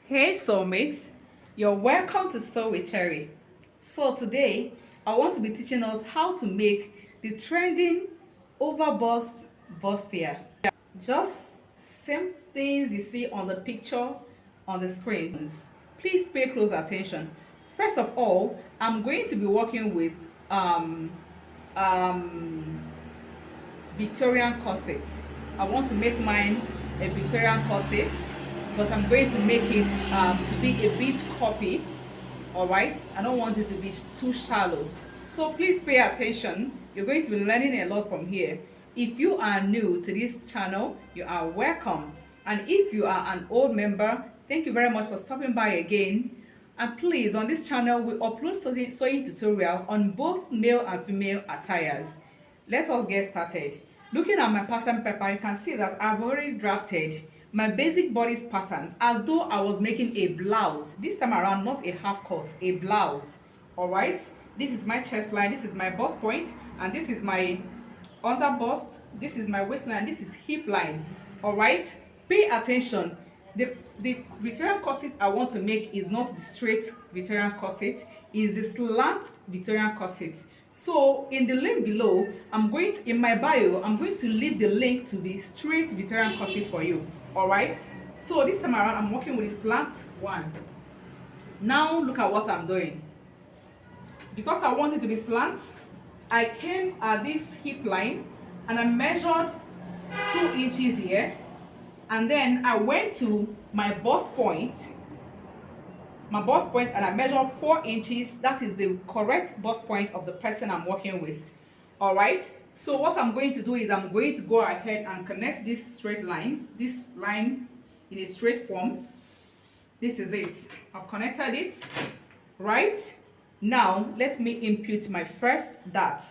Hey soulmates, you're welcome to Sew with Cherry. So today I want to be teaching us how to make the trending overbust bustier. Just same things you see on the picture on the screen. Please pay close attention. First of all, I'm going to be working with um, um, Victorian corset. I want to make mine a Victorian corset, but I'm going to make it to be a bit copy. All right, I don't want it to be too shallow, so please pay attention. You're going to be learning a lot from here. If you are new to this channel, you are welcome, and if you are an old member, thank you very much for stopping by again. And please, on this channel we upload sewing tutorial on both male and female attires. Let us get started. Looking at my pattern paper, you can see that I've already drafted my basic bodice pattern as though I was making a blouse. This time around, not a half cut, a blouse. All right, this is my chest line, this is my bust point, and this is my under bust, this is my waistline, this is hip line. All right, pay attention. The Victorian corset I want to make is not the straight Victorian corset, is the slant Victorian corset. So in the link below, in my bio, I'm going to leave the link to the straight Victorian corset for you. All right, so this time around I'm working with the slant one. Now look at what I'm doing. Because I want it to be slant, I came at this hip line and I measured 2 inches here, and then I went to my bust point and I measured 4 inches. That is the correct bust point of the person I'm working with. All right, so what I'm going to do is I'm going to go ahead and connect these straight lines, this line in a straight form. This is it. I've connected it. Right now, let me input my first dart.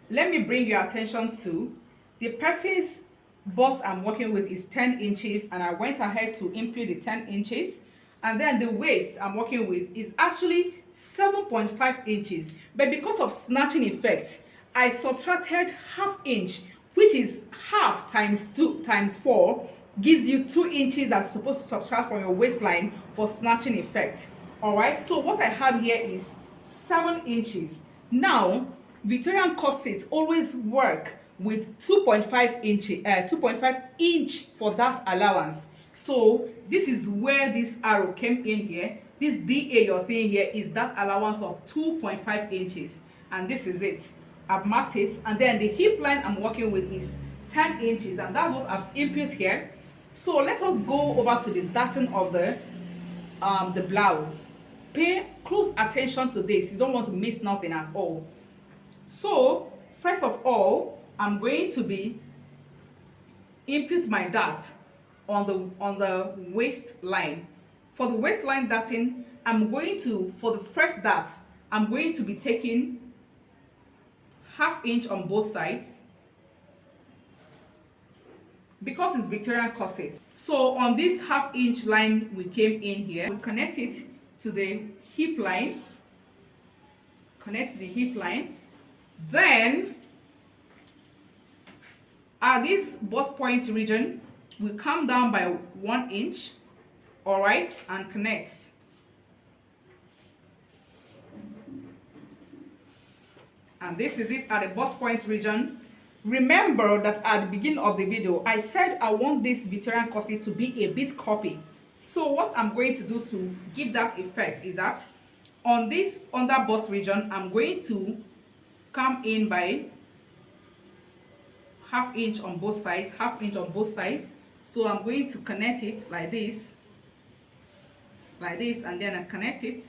Let me bring your attention to the person's bust I'm working with is 10 inches, and I went ahead to input the 10 inches. And then the waist I'm working with is actually 7.5 inches, but because of snatching effect, I subtracted ½ inch, which is half times 2 times 4 gives you 2 inches that's supposed to subtract from your waistline for snatching effect. All right, so what I have here is 7 inches. Now Victorian corsets always work with 2.5 inch for that allowance. So this is where this arrow came in here. This DA you're seeing here is that allowance of 2.5 inches, and this is it. I've marked it, and then the hip line I'm working with is 10 inches, and that's what I've input here. So let us go over to the darting of the blouse. Pay close attention to this. You don't want to miss nothing at all. So first of all, I'm going to be input my dart on the waistline. For the waistline darting, for the first dart, I'm going to be taking ½ inch on both sides because it's Victorian corset. So on this ½ inch line we came in here, we connect it to the hip line, then at this bust point region we come down by 1 inch, all right, and connect. And this is it at the bust point region. Remember that at the beginning of the video I said I want this Victorian corset to be a bit copy. So what I'm going to do to give that effect is that on this under bust region I'm going to come in by ½ inch on both sides, So I'm going to connect it like this, and then I connect it.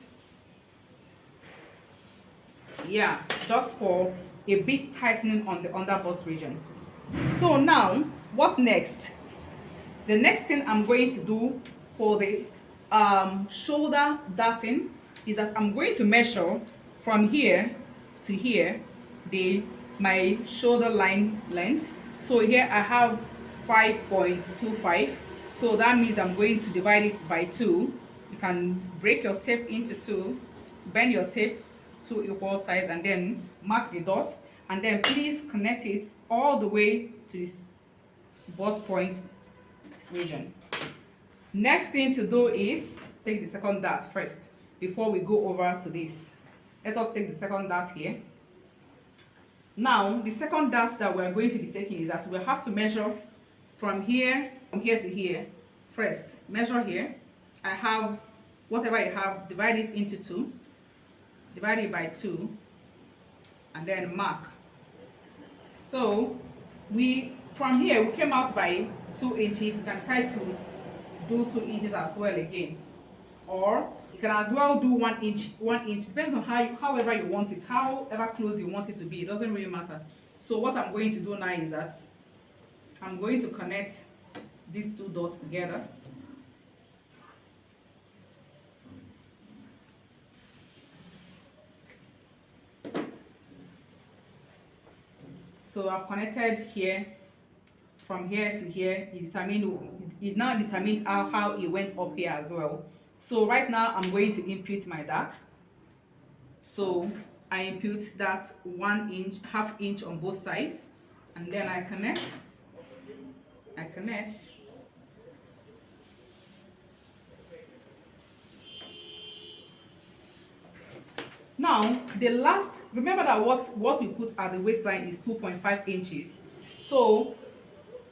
Yeah, just for a bit tightening on the under bust region. So now what next? The next thing I'm going to do for the shoulder darting is that I'm going to measure from here to here my shoulder line length. So here I have 5.25, so that means I'm going to divide it by 2. You can break your tape into 2, bend your tape 2 equal sides, and then mark the dots, and then please connect it all the way to this bust point region. Next thing to do is take the second dart first before we go over to this. Let us take the second dart here. Now the second dart that we are going to be taking is that we have to measure from here to here. First measure here. I have whatever you have, divide it into 2, divide it by 2, and then mark. So from here we came out by 2 inches. You can decide to do 2 inches as well again, or you can as well do 1 inch, depends on however you want it, however close you want it to be. It doesn't really matter. So what I'm going to do now is that I'm going to connect these 2 dots together. So I've connected here, from here to here. It now determined how it went up here as well. So right now I'm going to input my dart. So I input that 1 inch, half inch on both sides, and then I connect. Now remember that what we put at the waistline is 2.5 inches. So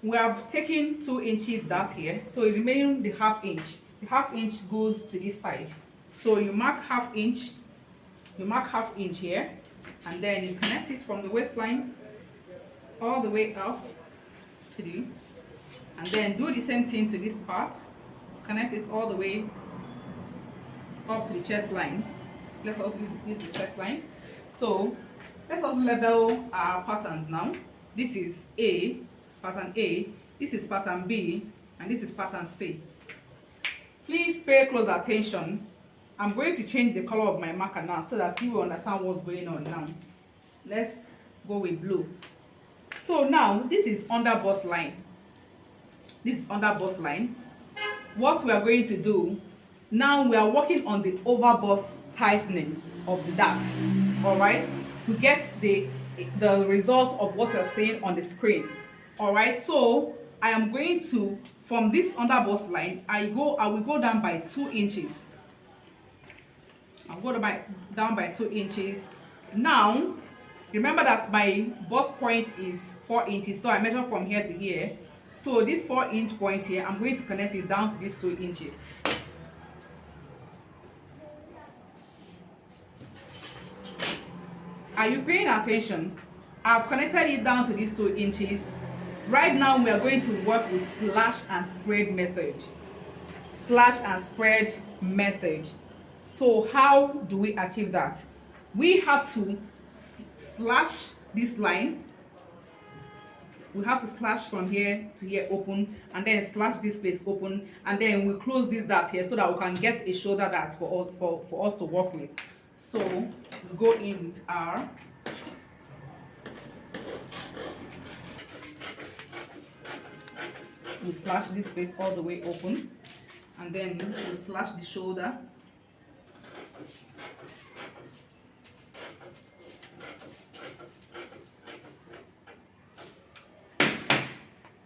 we have taken 2 inches dart here, so it remaining the half inch. The half inch goes to this side. So you mark half inch here, and then you connect it from the waistline all the way up to the, and then do the same thing to this part. Connect it all the way up to the chest line. Let us use the chest line. So let us label our patterns now. This is pattern A, this is pattern B, and this is pattern C. Please pay close attention. I'm going to change the color of my marker now so that you will understand what's going on now. Let's go with blue. So now this is under bust line. What we are going to do now, we are working on the over bust tightening of the dart, all right, to get the result of what you're seeing on the screen. All right, so I am going to, from this under bust line, I will go down by 2 inches. I'll go down by 2 inches. Now remember that my bust point is 4 inches, so I measure from here to here. So this 4-inch point here, I'm going to connect it down to these 2 inches. Are you paying attention? I've connected it down to these 2 inches. Right now we are going to work with slash and spread method. So how do we achieve that? We have to slash this line. We have to slash from here to here open, and then slash this place open, and then we close this dart here so that we can get a shoulder dart for us to work with. So we go in with R. We slash this space all the way open, and then we slash the shoulder.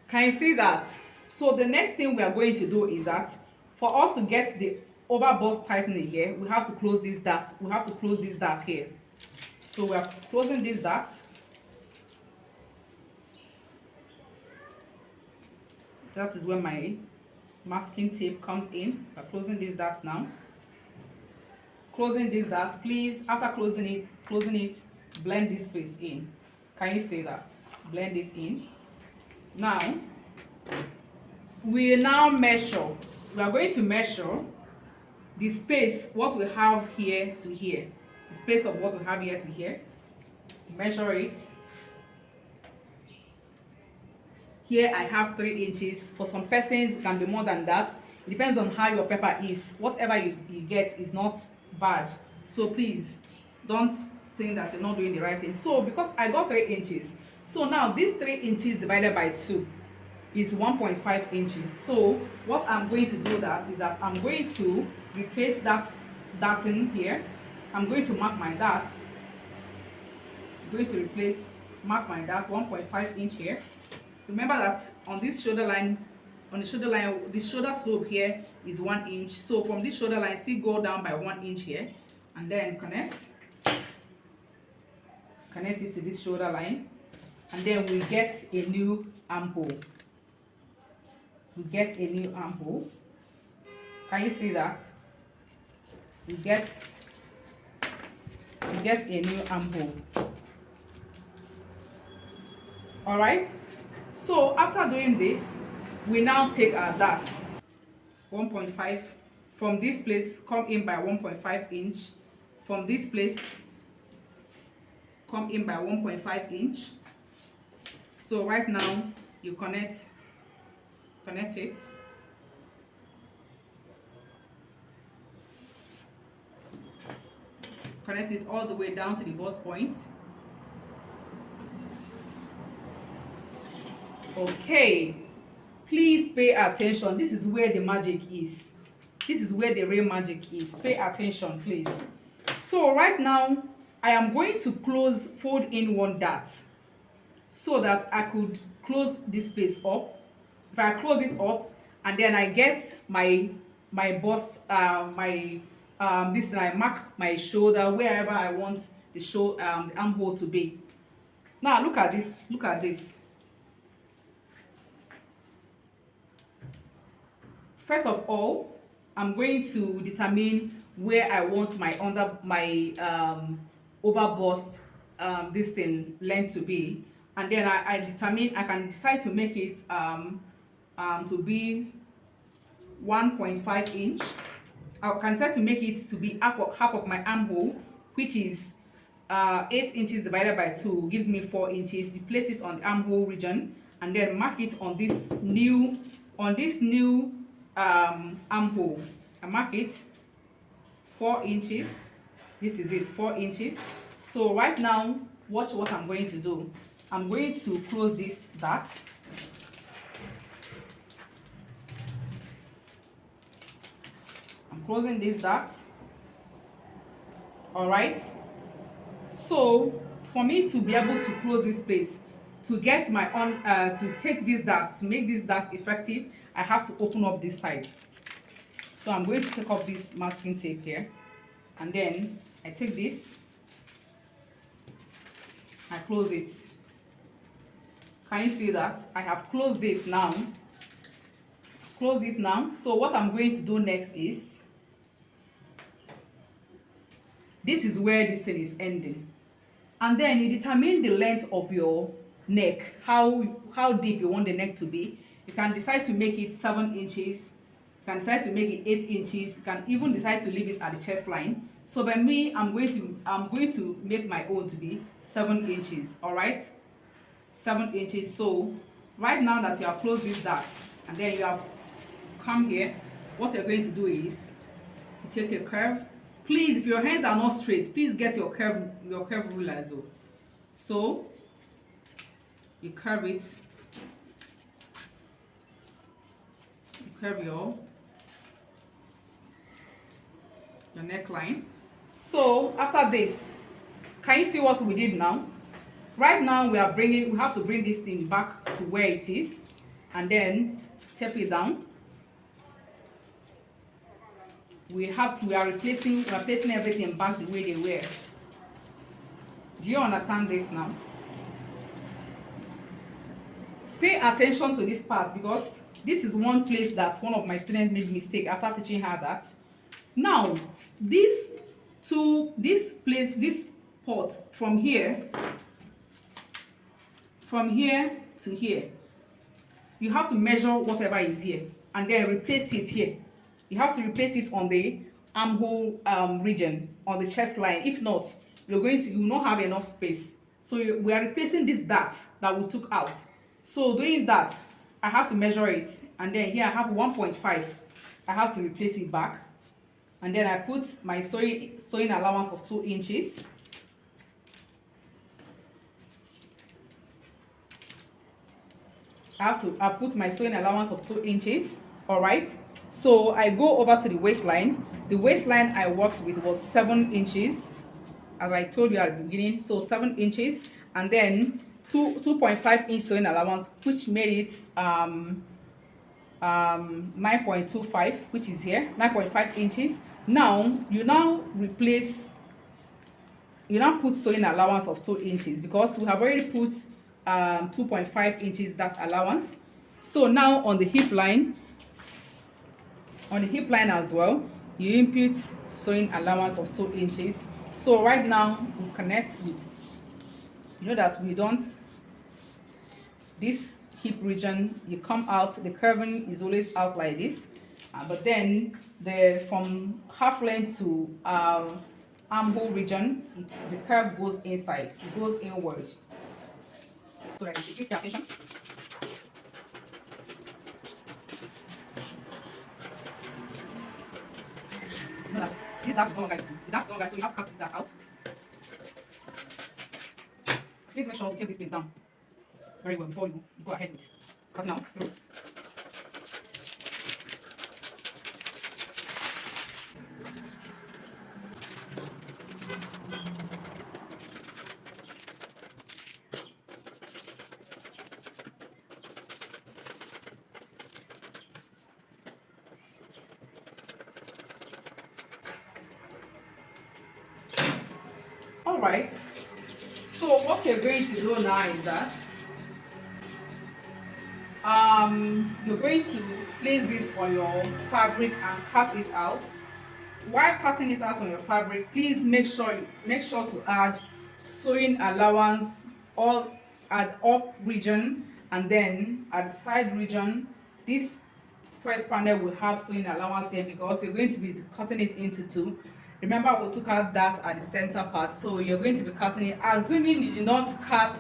Can you see that? So the next thing we are going to do is that for us to get the over bust tightening here, we have to close this dart. We have to close this dart here. So we are closing this dart. That is where my masking tape comes in. We're closing this dart now. Closing this dart, please. After closing it, blend this space in. Can you see that? Blend it in. Now we measure. We are going to measure the space what we have here to here. The space of what we have here to here. Measure it. Here I have 3 inches. For some persons it can be more than that. It depends on how your pepper is. Whatever you get is not bad. So please don't think that you're not doing the right thing. So because I got 3 inches, so now this 3 inches divided by 2 is 1.5 inches. So what I'm going to do is that I'm going to replace that darting here. I'm going to mark my dart. I'm going to mark my dart 1.5 inch here. Remember that on this shoulder line, on the shoulder line, the shoulder slope here is 1 inch. So from this shoulder line, still go down by 1 inch here, and then connect it to this shoulder line, and then we get a new armhole. We get a new armhole. Can you see that? We get a new armhole. All right. So after doing this, we now take our darts 1.5 from this place, come in by 1.5 inch. From this place, come in by 1.5 inch. So right now you connect it. Connect it all the way down to the bust point. Okay, please pay attention. This is where the magic is. This is where the real magic is. Pay attention, please. So right now I am going to fold in one dart so that I could close this place up. If I close it up, and then I get my bust, this, and I mark my shoulder wherever I want the armhole to be. Now look at this. Look at this. First of all, I'm going to determine where I want my over bust this thing length to be, and then I can decide to make it to be 1.5 inch. I can decide to make it to be half of my armhole, which is 8 inches divided by 2 gives me 4 inches. You place it on the armhole region and then mark it on this new armhole. I mark it 4 inches. This is it, 4 inches. So right now, watch what I'm going to do. I'm going to close this dart. I'm closing this dart. All right. So for me to be able to close this space, to get my to take this dart, to make this dart effective, I have to open up this side. So I'm going to take off this masking tape here, and then I take this, I close it. Can you see that? I have closed it now. Close it now. So what I'm going to do next is, this is where this thing is ending. And then you determine the length of your neck, how deep you want the neck to be. You can decide to make it 7 inches. You can decide to make it 8 inches. You can even decide to leave it at the chest line. So by me, I'm going to make my own to be 7 inches. All right, 7 inches. So right now that you have closed this dart and then you have come here, what you're going to do is you take a curve. Please, if your hands are not straight, please get your curve ruler as well. So you curve it. You curve your neckline. So after this, can you see what we did now? Right now we have to bring this thing back to where it is, and then tape it down. We are placing everything back the way they were. Do you understand this now? Pay attention to this part, because this is one place that one of my students made mistake after teaching her that. Now, this part from here to here, you have to measure whatever is here and then replace it here. You have to replace it on the armhole region, on the chest line. If not, you will not have enough space. So we are replacing this dart that we took out. So doing that, I have to measure it, and then here I have 1.5. I have to replace it back, and then I put my sewing allowance of 2 inches. I put my sewing allowance of 2 inches. All right. So I go over to the waistline. The waistline I worked with was 7 inches, as I told you at the beginning. So 7 inches, and then 2.5 inch sewing allowance, which made it 9.25, which is here, 9.5 inches. Now you now put sewing allowance of 2 inches, because we have already put 2.5 inches that allowance. So now on the hip line as well, you input sewing allowance of 2 inches. So right now we connect with, you know that we don't, this hip region, you come out, the curving is always out like this, but then from half length to armhole region, the curve goes inside, it goes inward. So like, please pay attention. You know that this dark is no longer useful. The dark is no longer, so you have to cut this dark out. Please make sure to take this piece down very well before you go ahead with cutting out through. All right, so what you're going to do now is that you're going to place this on your fabric and cut it out. While cutting it out on your fabric, please make sure to add sewing allowance all at up region, and then at the side region. This first panel will have sewing allowance here because you're going to be cutting it into two. Remember, we took out that at the center part, so you're going to be cutting it, assuming you did not cut,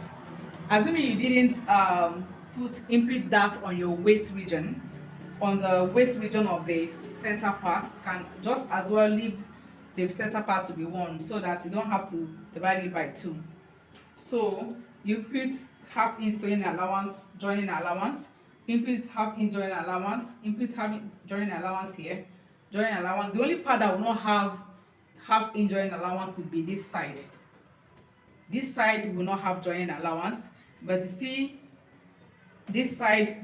assuming you didn't input that on your waist region, on the waist region of the center part. Can just as well leave the center part to be one, so that you don't have to divide it by 2. So you put half inch sewing allowance, joining allowance, input half inch joining allowance, input half inch joining allowance here, joining allowance. The only part that will not have half inch joining allowance will be this side. This side will not have joining allowance, but you see, this side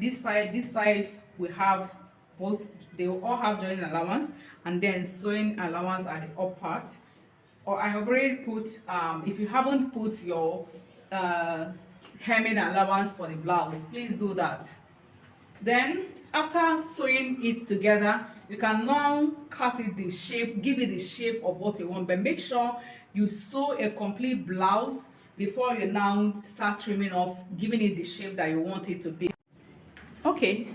will have both. They will all have joining allowance, and then sewing allowance at the up part. Or I have already put, if you haven't put your hemming allowance for the blouse, please do that. Then after sewing it together, you can now cut it the shape, give it the shape of what you want, but make sure you sew a complete blouse before you now start trimming off, giving it the shape that you want it to be. Okay,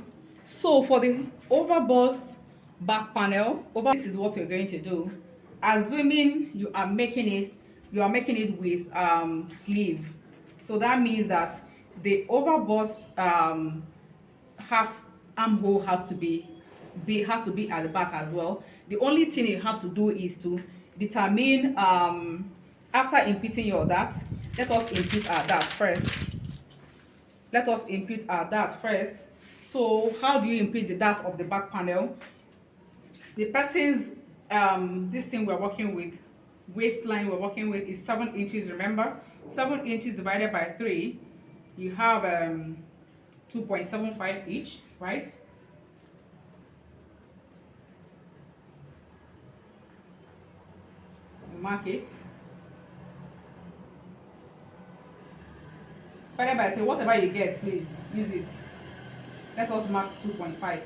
so for the overbust back panel, this is what you're going to do. Assuming you are making it with sleeve, so that means that the overbust half armhole has to be at the back as well. The only thing you have to do is to determine, after inputting your dart, let us input our dart first. So how do you input the dart of the back panel? The person's this thing we're working with, waistline we're working with, is 7 inches. Remember, 7 inches divided by 3, you have 2.75 each, right? You mark it. Divided by 3, whatever you get, please use it. Let us mark 2.5.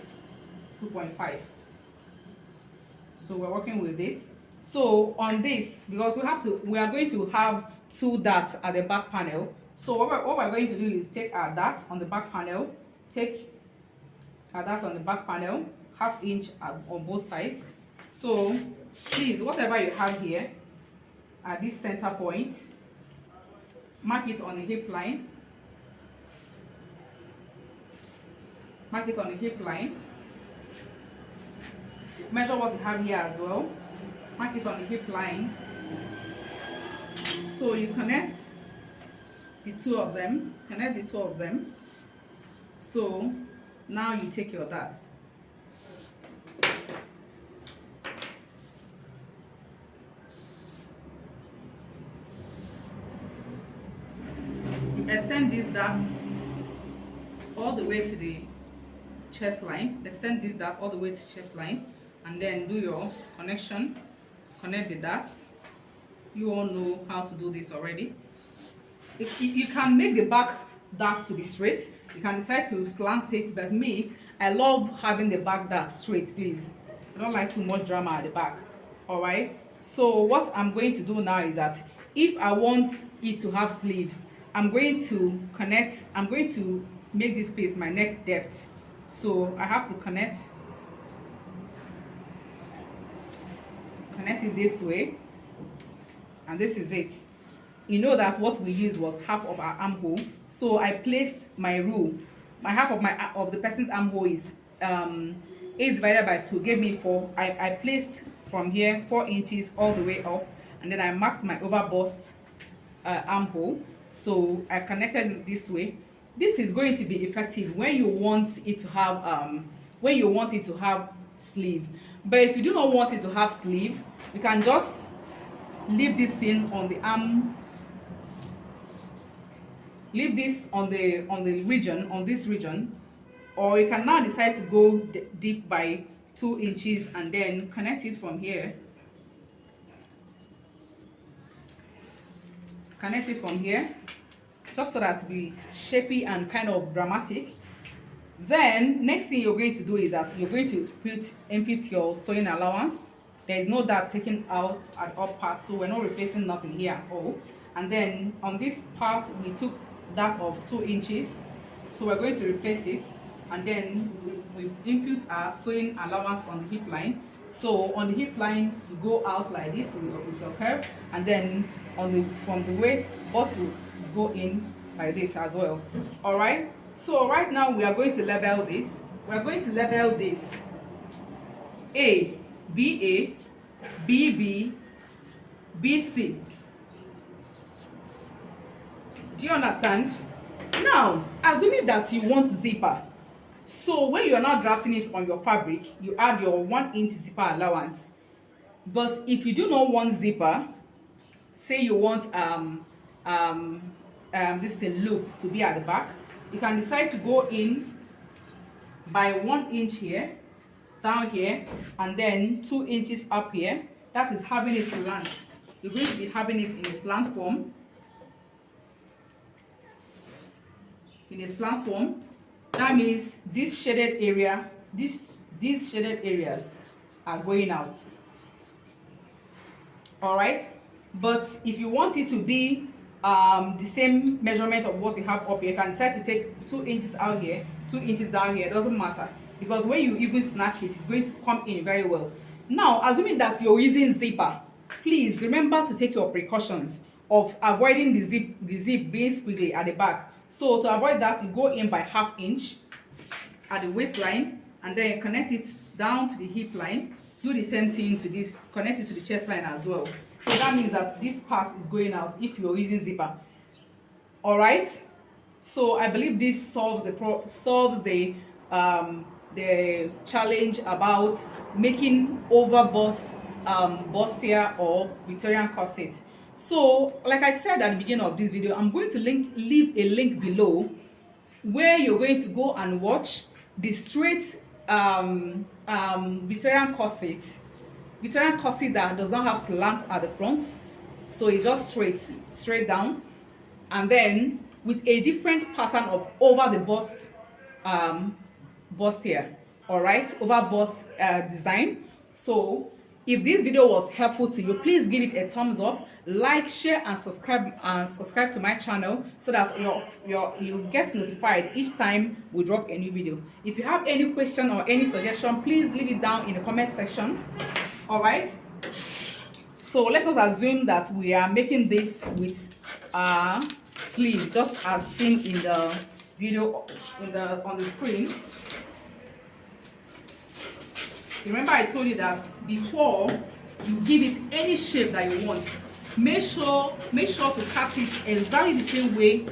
So we're working with this. So on this, because we are going to have 2 darts at the back panel. So what we're going to do is take our dart on the back panel, half inch on both sides. So please, whatever you have here at this center point, mark it on the hip line. Measure what you have here as well. Mark it on the hip line. So you connect the two of them. So now you take your dart. You extend this dart all the way to the chest line, extend this dart all the way to chest line, and then do your connection, connect the darts. You all know how to do this already. You can make the back darts to be straight, you can decide to slant it, but me, I love having the back dart straight. Please, I don't like too much drama at the back. All right, so what I'm going to do now is that if I want it to have sleeve, I'm going to make this piece my neck depth. So I have to connect it this way, and this is it. You know that what we used was half of our armhole, so I placed my rule. My half of the person's armhole is 8 divided by 2 gave me 4. I placed from here 4 inches all the way up, and then I marked my over bust armhole. So I connected it this way. This is going to be effective when you want it to have sleeve. But if you do not want it to have sleeve, you can just leave this in on the arm, leave this on this region, or you can now decide to go deep by 2 inches and then connect it from here. Connect it from here, just so that it be shapy and kind of dramatic. Then next thing you're going to do is that you're going to input your sewing allowance. There is no dart taken out at the up part, so we're not replacing nothing here at all. And then on this part we took that of 2 inches, so we're going to replace it, and then we input our sewing allowance on the hip line. So on the hip line you go out like this with your curve, and then from the waist bust will go in like this as well. All right, so right now we are going to label this. We are going to label this A, BA, BB, BC. Do you understand? Now, assuming that you want zipper, so when you are not drafting it on your fabric, you add your 1 inch zipper allowance. But if you do not want zipper, say you want this loop to be at the back, you can decide to go in by 1 inch here, down here, and then 2 inches up here. That is having a slant. You're going to be having it in a slant form. That means this shaded area, these shaded areas are going out. All right, but if you want it to be the same measurement of what you have up here, you can decide to take 2 inches out here, 2 inches down here. It doesn't matter, because when you even snatch it, it's going to come in very well. Now, assuming that you're using zipper, please remember to take your precautions of avoiding the zip being squiggly at the back. So to avoid that, you go in by 1/2 inch at the waistline, and then connect it down to the hip line. Do the same thing to this, connect it to the chest line as well. So that means that this part is going out if you're using zipper. All right, so I believe this solves the challenge about making over bust bustier or Victorian corset. So like I said at the beginning of this video, I'm going to leave a link below where you're going to go and watch the straight Victorian corset that does not have slant at the front, so it's just straight down, and then with a different pattern of over the bust bustier. All right, over bust design. So if this video was helpful to you, please give it a thumbs up, like, share, and subscribe to my channel, so that you get notified each time we drop a new video. If you have any question or any suggestion, please leave it down in the comment section. All right, so let us assume that we are making this with sleeve, just as seen in the video on the screen. Remember, I told you that before you give it any shape that you want, make sure to cut it exactly the same way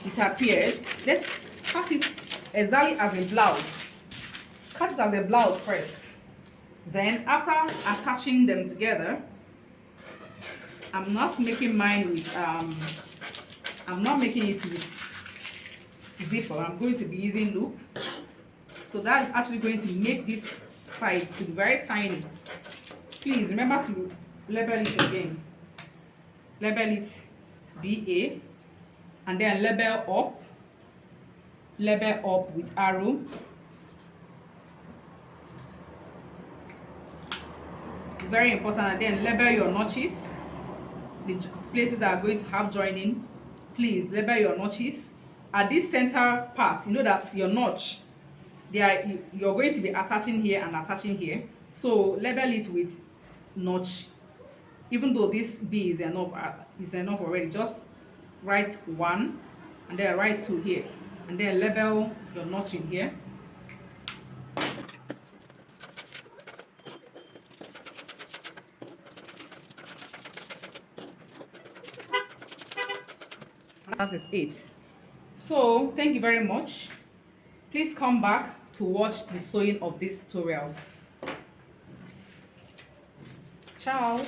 it appeared. Let's cut it exactly as a blouse. Cut it as a blouse first. Then after attaching them together, I'm not making it with zipper. I'm going to be using loop. So that's actually going to make this side to be very tiny. Please remember to label it again. Label it BA, and then label up with arrow. Very important. And then label your notches, the places that are going to have joining. Please label your notches. At this center part, you know that your notch, you're going to be attaching here and attaching here. So label it with notch. Even though this B is enough already, just write 1 and then write 2 here, and then label your notch in here. That is it. So thank you very much. Please come back to watch the sewing of this tutorial. Ciao.